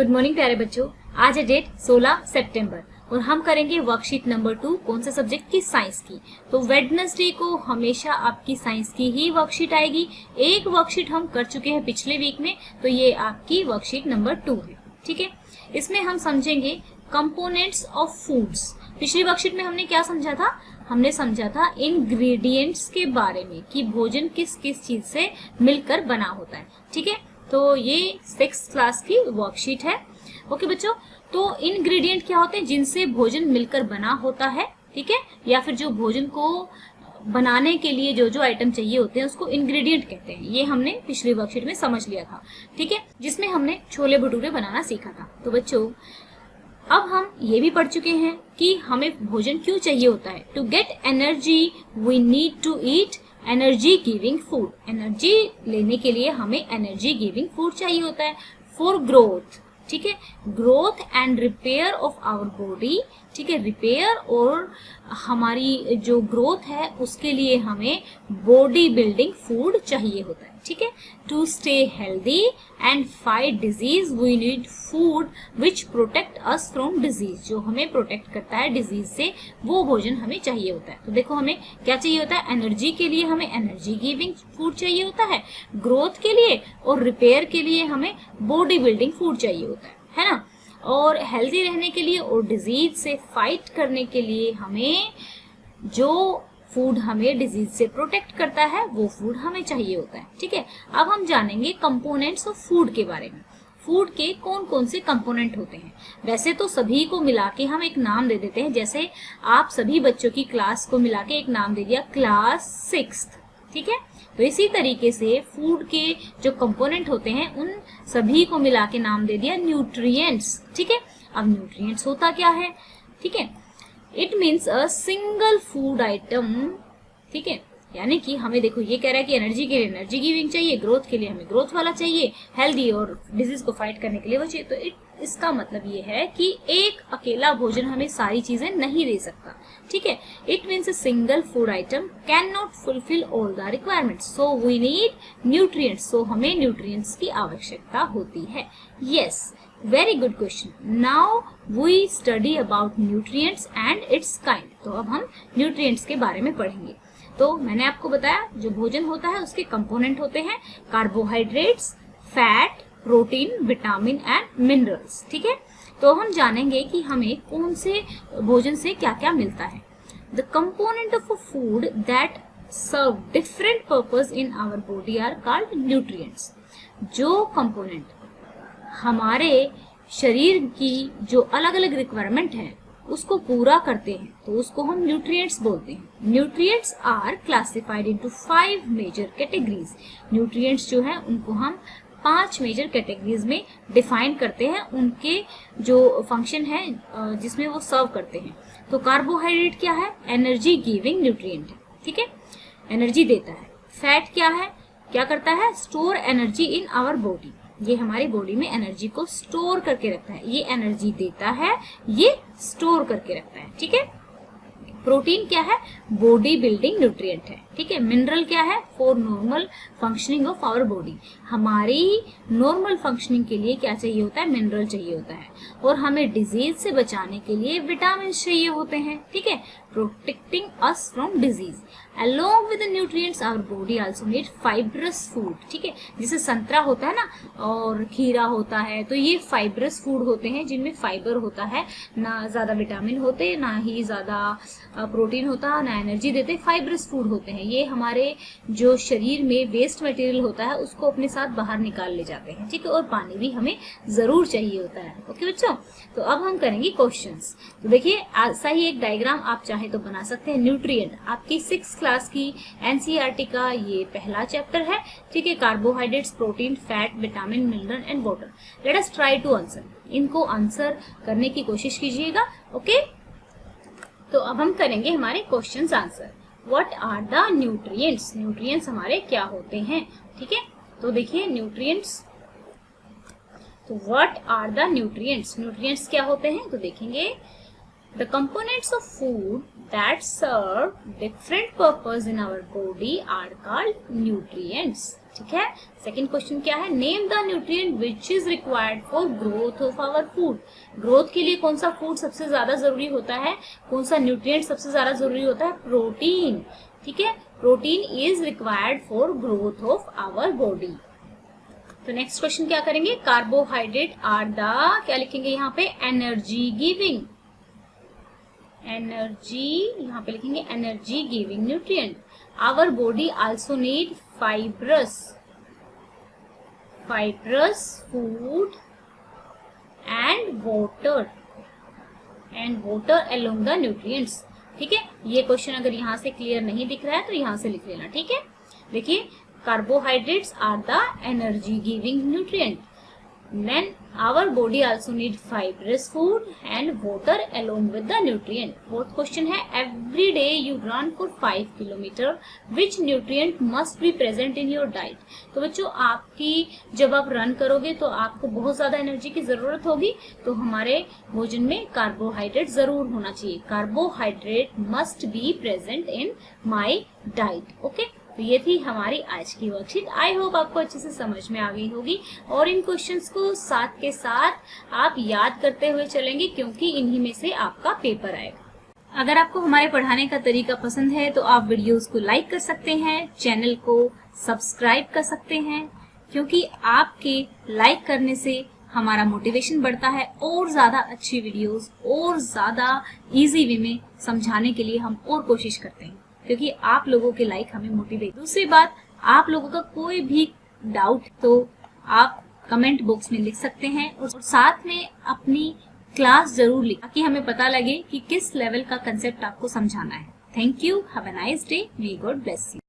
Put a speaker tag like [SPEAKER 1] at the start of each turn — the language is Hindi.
[SPEAKER 1] गुड मॉर्निंग प्यारे बच्चों। आज है डेट 16 सितंबर और हम करेंगे वर्कशीट नंबर 2 कौन से सब्जेक्ट की, साइंस की। तो वेडनेसडे को हमेशा आपकी साइंस की ही वर्कशीट आएगी। एक वर्कशीट हम कर चुके हैं पिछले वीक में, तो ये आपकी वर्कशीट नंबर 2 है। ठीक है, इसमें हम समझेंगे कंपोनेंट्स ऑफ फूड्स। पिछली वर्कशीट में हमने क्या समझा था? हमने समझा था इंग्रेडिएंट्स के बारे में कि भोजन किस किस चीज से मिलकर बना होता है। ठीक है, तो ये 6th क्लास की वर्कशीट है। ओके बच्चों, तो इंग्रेडिएंट क्या होते हैं? जिनसे भोजन मिलकर बना होता है। ठीक है, या फिर जो भोजन को बनाने के लिए जो जो आइटम चाहिए होते हैं उसको इंग्रेडिएंट कहते हैं। ये हमने पिछली वर्कशीट में समझ लिया था। ठीक है, जिसमें हमने छोले भटूरे बनाना सीखा था। तो बच्चों अब हम ये भी पढ़ चुके हैं कि हमें भोजन क्यों चाहिए होता है। To get energy we need to eat energy giving food. Energy लेने के लिए हमें एनर्जी गिविंग फूड चाहिए होता है। फॉर ग्रोथ, ठीक है, growth and repair of our body. ठीक है, रिपेयर और हमारी जो ग्रोथ है उसके लिए हमें बॉडी बिल्डिंग फूड चाहिए होता है। ठीक है, to stay healthy and fight disease we need food which protect us from disease. जो हमें प्रोटेक्ट करता है डिजीज से, वो भोजन हमें चाहिए होता है। तो देखो हमें क्या चाहिए होता है? एनर्जी के लिए हमें एनर्जी गिविंग फूड चाहिए होता है, ग्रोथ के लिए और रिपेयर के लिए हमें बॉडी बिल्डिंग फूड चाहिए होता है ना। और हेल्दी रहने के लिए और डिजीज से फाइट करने के लिए हमें जो फूड हमें डिजीज से प्रोटेक्ट करता है वो फूड हमें चाहिए होता है। ठीक है, अब हम जानेंगे कंपोनेंट्स ऑफ फूड के बारे में। फूड के कौन कौन से कंपोनेंट होते हैं? वैसे तो सभी को मिला के हम एक नाम दे देते हैं, जैसे आप सभी बच्चों की क्लास को मिला के एक नाम दे दिया, क्लास 6th। ठीक है, तो इसी तरीके से फूड के जो कंपोनेंट होते हैं उन सभी को मिला के नाम दे दिया न्यूट्रिएंट्स। ठीक है, अब न्यूट्रिएंट्स होता क्या है? ठीक है, it means a single food item. ठीक है, यानी कि हमें देखो ये कह रहा है कि एनर्जी के लिए एनर्जी गिविंग चाहिए, ग्रोथ के लिए हमें ग्रोथ वाला चाहिए, हेल्दी और डिजीज को फाइट करने के लिए वो चाहिए। तो इसका मतलब ये है कि एक अकेला भोजन हमें सारी चीजें नहीं दे सकता। ठीक है, it means a single food item can not fulfill all the requirements, so we need nutrients. So हमें न्यूट्रिएंट्स की आवश्यकता होती है। Yes, very good question. Now we study about nutrients and its kind. तो अब हम न्यूट्रिएंट्स के बारे में पढ़ेंगे। तो मैंने आपको बताया जो भोजन होता है उसके कंपोनेंट होते हैं carbohydrates, fat, protein, vitamin and minerals. ठीक है, तो हम जानेंगे कि हमें कौन से भोजन से क्या क्या मिलता है। The component of a food that serve different purpose in our body are called nutrients. जो कंपोनेंट हमारे शरीर की जो अलग अलग रिक्वायरमेंट है उसको पूरा करते हैं तो उसको हम न्यूट्रिएंट्स बोलते हैं। Nutrients are classified into 5 major categories. Nutrients जो है उनको हम 5 मेजर कैटेगरीज में डिफाइन करते हैं, उनके जो फंक्शन है जिसमें वो सर्व करते हैं। तो कार्बोहाइड्रेट क्या है? एनर्जी गिविंग न्यूट्रिएंट है। ठीक है, एनर्जी देता है। फैट क्या है? क्या करता है? Store energy in our body. ये हमारी बॉडी में एनर्जी को स्टोर करके रखता है। ये एनर्जी देता है, ये स्टोर करके रखता है। ठीक है, प्रोटीन क्या है? बॉडी बिल्डिंग न्यूट्रिएंट है। ठीक है, मिनरल क्या है? For normal functioning of our body. हमारी नॉर्मल फंक्शनिंग के लिए क्या चाहिए होता है? मिनरल चाहिए होता है। और हमें डिजीज से बचाने के लिए विटामिन चाहिए होते हैं। ठीक है, protecting us from disease. Along with the nutrients, our body also need fibrous food. ठीक है, जैसे संतरा होता है ना और खीरा होता है, तो ये फाइब्रस फूड होते हैं जिनमें फाइबर होता है, ना ज्यादा विटामिन होते, ना ही ज्यादा प्रोटीन होता, ना एनर्जी देते। फाइब्रस फूड होते हैं, ये हमारे जो शरीर में वेस्ट मटेरियल होता है उसको अपने साथ बाहर निकाल ले जाते हैं। ठीक है, और पानी भी हमें जरूर चाहिए होता है। ओके बच्चों, तो अब हम करेंगे क्वेश्चंस। तो देखिए ऐसा ही एक डायग्राम आप चाहे तो बना सकते हैं। न्यूट्रिएंट आपकी 6th क्लास की एनसीईआरटी का ये पहला चैप्टर है। ठीक है, carbohydrates, protein, fat, vitamin, mineral and water. Let us try to answer. इनको आंसर करने की कोशिश कीजिएगा। ओके, तो अब हम करेंगे हमारे questions answer. What are the nutrients? Nutrients हमारे क्या होते हैं? ठीक है, तो देखिए न्यूट्रिएंट्स, तो what are the nutrients? Nutrients क्या होते हैं तो देखेंगे The components of food that serve different purpose in our body are called nutrients. ठीक है, सेकेंड क्वेश्चन क्या है, name the nutrient which is required for growth of our food. Growth के लिए कौन सा फूड सबसे ज्यादा जरूरी होता है, कौन सा न्यूट्रिएंट सबसे ज्यादा जरूरी होता है, प्रोटीन। ठीक है, protein is required for growth of our body. तो नेक्स्ट क्वेश्चन क्या करेंगे, कार्बोहाइड्रेट आर द, क्या लिखेंगे यहाँ पे, एनर्जी गिविंग, एनर्जी, यहाँ पे लिखेंगे energy giving nutrient. Our body also need fibrous food and water along the nutrients। ठीक है, ये क्वेश्चन अगर यहाँ से क्लियर नहीं दिख रहा है तो यहाँ से लिख लेना। ठीक है, देखिए carbohydrates are the energy giving nutrient, then our body also need fibrous food and water along with the nutrient। fourth question है, every day you run for 5 kilometer, which nutrient must be present in your diet। तो बच्चों आपकी जब आप रन करोगे तो आपको बहुत ज्यादा एनर्जी की जरूरत होगी, तो हमारे भोजन में कार्बोहाइड्रेट जरूर होना चाहिए। Carbohydrate must be present in my diet. Okay, तो ये थी हमारी आज की वर्कशीट। आई होप आपको अच्छे से समझ में आ गई होगी और इन क्वेश्चंस को साथ के साथ आप याद करते हुए चलेंगे क्योंकि इन्हीं में से आपका पेपर आएगा। अगर आपको हमारे पढ़ाने का तरीका पसंद है तो आप वीडियोस को लाइक कर सकते हैं, चैनल को सब्सक्राइब कर सकते हैं, क्योंकि आपके लाइक करने से हमारा मोटिवेशन बढ़ता है और ज्यादा अच्छी वीडियोस और ज्यादा इजी वे में समझाने के लिए हम और कोशिश करते हैं, क्योंकि आप लोगों के लाइक हमें मोटिवेट। दूसरी बात, आप लोगों का कोई भी डाउट तो आप कमेंट बॉक्स में लिख सकते हैं और साथ में अपनी क्लास जरूर लिखें ताकि हमें पता लगे कि किस लेवल का कंसेप्ट आपको समझाना है। Thank you, have a nice day, may God bless you.